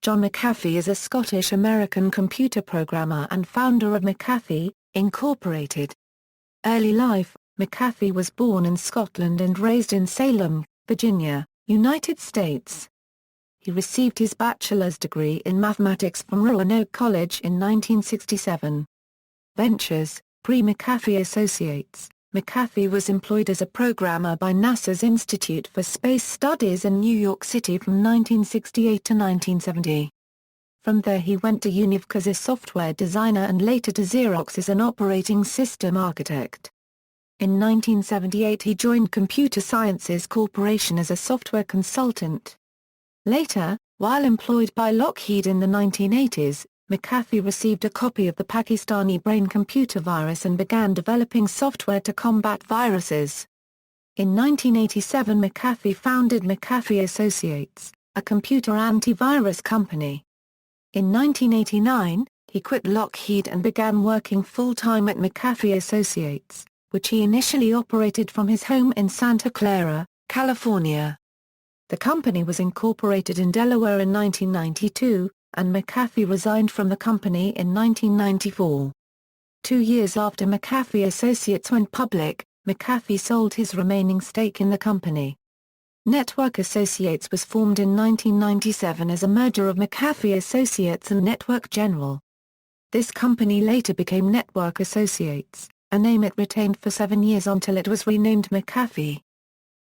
John McAfee is a Scottish-American computer programmer and founder of McAfee, Incorporated. Early life: McAfee was born in Scotland and raised in Salem, Virginia, United States. He received his bachelor's degree in mathematics from Roanoke College in 1967. Ventures: pre-McAfee Associates. McAfee was employed as a programmer by NASA's Institute for Space Studies in New York City from 1968 to 1970. From there he went to UNIVC as a software designer and later to Xerox as an operating system architect. In 1978 he joined Computer Sciences Corporation as a software consultant. Later, while employed by Lockheed in the 1980s, McAfee received a copy of the Pakistani brain computer virus and began developing software to combat viruses. In 1987 McAfee founded McAfee Associates, a computer antivirus company. In 1989, he quit Lockheed and began working full-time at McAfee Associates, which he initially operated from his home in Santa Clara, California. The company was incorporated in Delaware in 1992, and McAfee resigned from the company in 1994. 2 years after McAfee Associates went public, McAfee sold his remaining stake in the company. Network Associates was formed in 1997 as a merger of McAfee Associates and Network General. This company later became Network Associates, a name it retained for 7 years until it was renamed McAfee.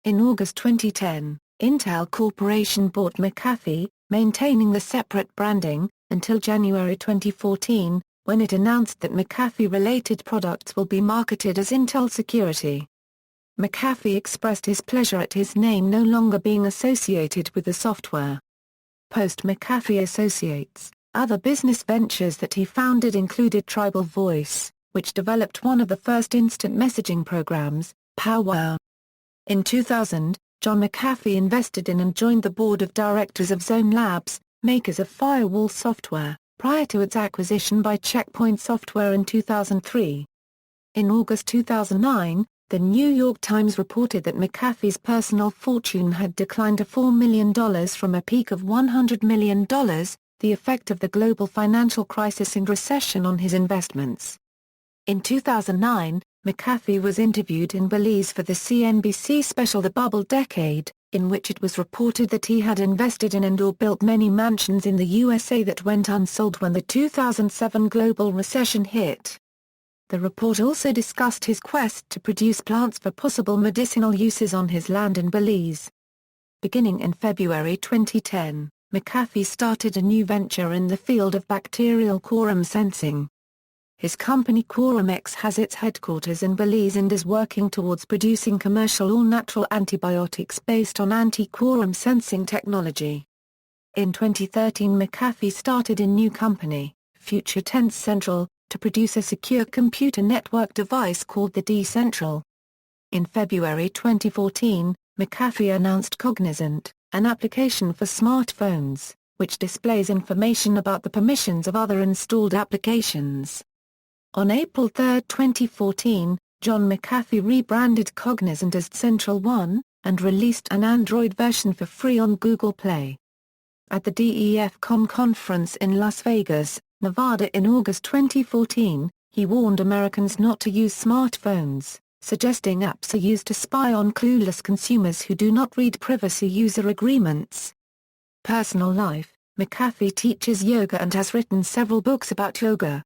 In August 2010, Intel Corporation bought McAfee, maintaining the separate branding, until January 2014, when it announced that McAfee-related products will be marketed as Intel Security. McAfee expressed his pleasure at his name no longer being associated with the software. Post-McAfee Associates, other business ventures that he founded included Tribal Voice, which developed one of the first instant messaging programs, Powwow. In 2000, John McAfee invested in and joined the board of directors of Zone Labs, makers of firewall software, prior to its acquisition by Check Point Software in 2003. In August 2009, the New York Times reported that McAfee's personal fortune had declined to $4 million from a peak of $100 million, the effect of the global financial crisis and recession on his investments. In 2009, McAfee was interviewed in Belize for the CNBC special The Bubble Decade, in which it was reported that he had invested in and/or built many mansions in the USA that went unsold when the 2007 global recession hit. The report also discussed his quest to produce plants for possible medicinal uses on his land in Belize. Beginning in February 2010, McAfee started a new venture in the field of bacterial quorum sensing. His company QuorumX has its headquarters in Belize and is working towards producing commercial all-natural antibiotics based on anti-quorum sensing technology. In 2013 McAfee started a new company, Future Tense Central, to produce a secure computer network device called the D-Central. In February 2014, McAfee announced Cognizant, an application for smartphones, which displays information about the permissions of other installed applications. On April 3, 2014, John McAfee rebranded Cognizant as Central One, and released an Android version for free on Google Play. At the DEF-CON conference in Las Vegas, Nevada in August 2014, he warned Americans not to use smartphones, suggesting apps are used to spy on clueless consumers who do not read privacy user agreements. Personal life: McAfee teaches yoga and has written several books about yoga.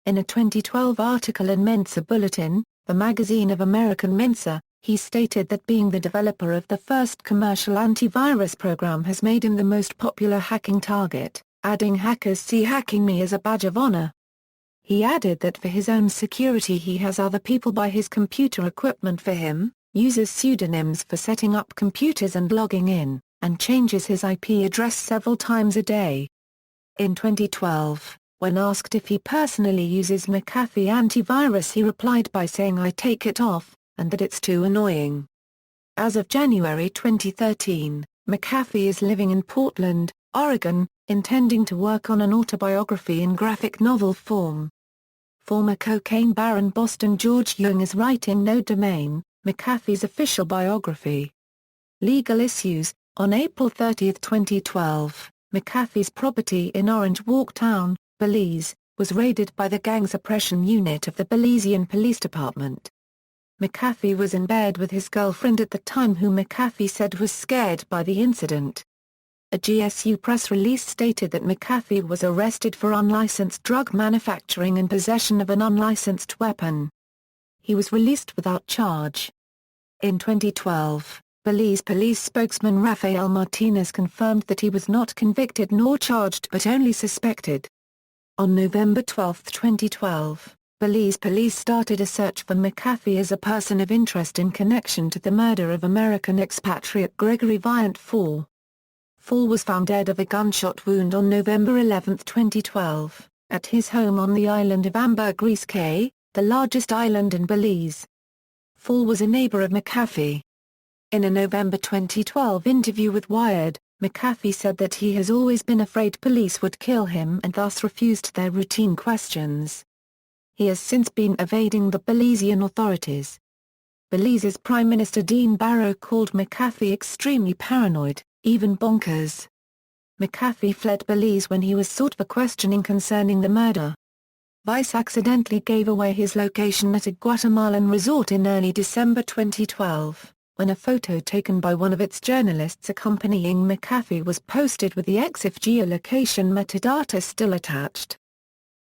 In a 2012 article in Mensa Bulletin, the magazine of American Mensa, he stated that being the developer of the first commercial antivirus program has made him the most popular hacking target, adding "Hackers see hacking me as a badge of honor." He added that for his own security he has other people buy his computer equipment for him, uses pseudonyms for setting up computers and logging in, and changes his IP address several times a day. In 2012, when asked if he personally uses McAfee antivirus, he replied by saying "I take it off, and that it's too annoying." As of January 2013, McAfee is living in Portland, Oregon, intending to work on an autobiography in graphic novel form. Former cocaine baron Boston George Young is writing No Domain, McAfee's official biography. Legal issues: On April 30, 2012, McAfee's property in Orange Walk Town, Belize, was raided by the gang suppression unit of the Belizean Police Department. McAfee was in bed with his girlfriend at the time, who McAfee said was scared by the incident. A GSU press release stated that McAfee was arrested for unlicensed drug manufacturing and possession of an unlicensed weapon. He was released without charge. In 2012, Belize police spokesman Rafael Martinez confirmed that he was not convicted nor charged but only suspected. On November 12, 2012, Belize police started a search for McAfee as a person of interest in connection to the murder of American expatriate Gregory Viant Fall. Fall was found dead of a gunshot wound on November 11, 2012, at his home on the island of Ambergris Caye, the largest island in Belize. Fall was a neighbor of McAfee. In a November 2012 interview with Wired, McAfee said that he has always been afraid police would kill him and thus refused their routine questions. He has since been evading the Belizean authorities. Belize's Prime Minister Dean Barrow called McAfee extremely paranoid, even bonkers. McAfee fled Belize when he was sought for questioning concerning the murder. Vice accidentally gave away his location at a Guatemalan resort in early December 2012, when a photo taken by one of its journalists accompanying McAfee was posted with the EXIF geolocation metadata still attached.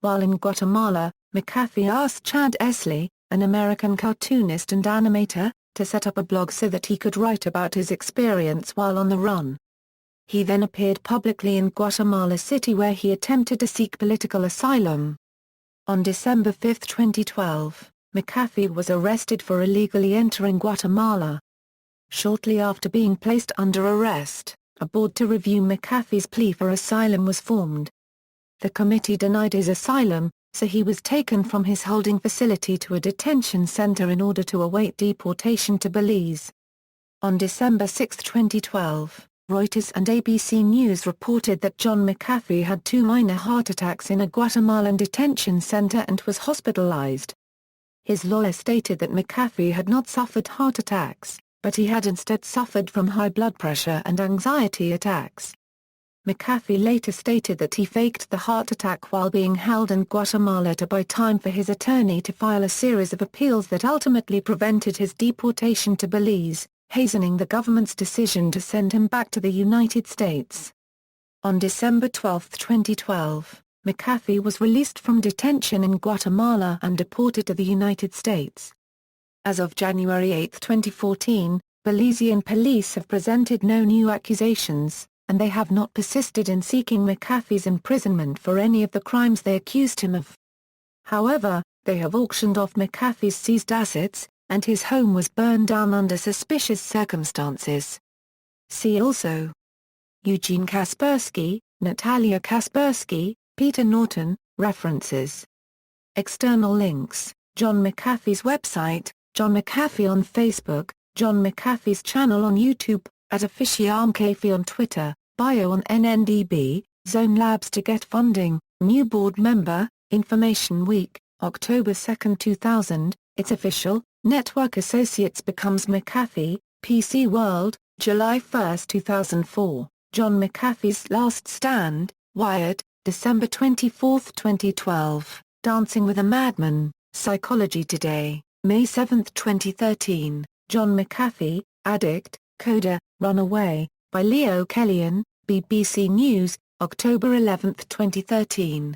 While in Guatemala, McAfee asked Chad Esley, an American cartoonist and animator, to set up a blog so that he could write about his experience while on the run. He then appeared publicly in Guatemala City, where he attempted to seek political asylum. On December 5, 2012, McAfee was arrested for illegally entering Guatemala. Shortly after being placed under arrest, a board to review McAfee's plea for asylum was formed. The committee denied his asylum, so he was taken from his holding facility to a detention center in order to await deportation to Belize. On December 6, 2012, Reuters and ABC News reported that John McAfee had 2 minor heart attacks in a Guatemalan detention center and was hospitalized. His lawyer stated that McAfee had not suffered heart attacks, but he had instead suffered from high blood pressure and anxiety attacks. McAfee later stated that he faked the heart attack while being held in Guatemala to buy time for his attorney to file a series of appeals that ultimately prevented his deportation to Belize, hastening the government's decision to send him back to the United States. On December 12, 2012, McAfee was released from detention in Guatemala and deported to the United States. As of January 8, 2014, Belizean police have presented no new accusations, and they have not persisted in seeking McAfee's imprisonment for any of the crimes they accused him of. However, they have auctioned off McAfee's seized assets, and his home was burned down under suspicious circumstances. See also: Eugene Kaspersky, Natalia Kaspersky, Peter Norton. References. External links: John McAfee's website, John McAfee on Facebook, John McAfee's channel on YouTube, @McAfee on Twitter, bio on NNDB, Zone Labs to get funding, new board member, Information Week, October 2, 2000, It's Official, Network Associates becomes McAfee, PC World, July 1, 2004, John McAfee's Last Stand, Wired, December 24, 2012, Dancing with a Madman, Psychology Today, May 7, 2013, John McAfee, Addict, Coda, Runaway, by Leo Kellyan, BBC News, October 11, 2013.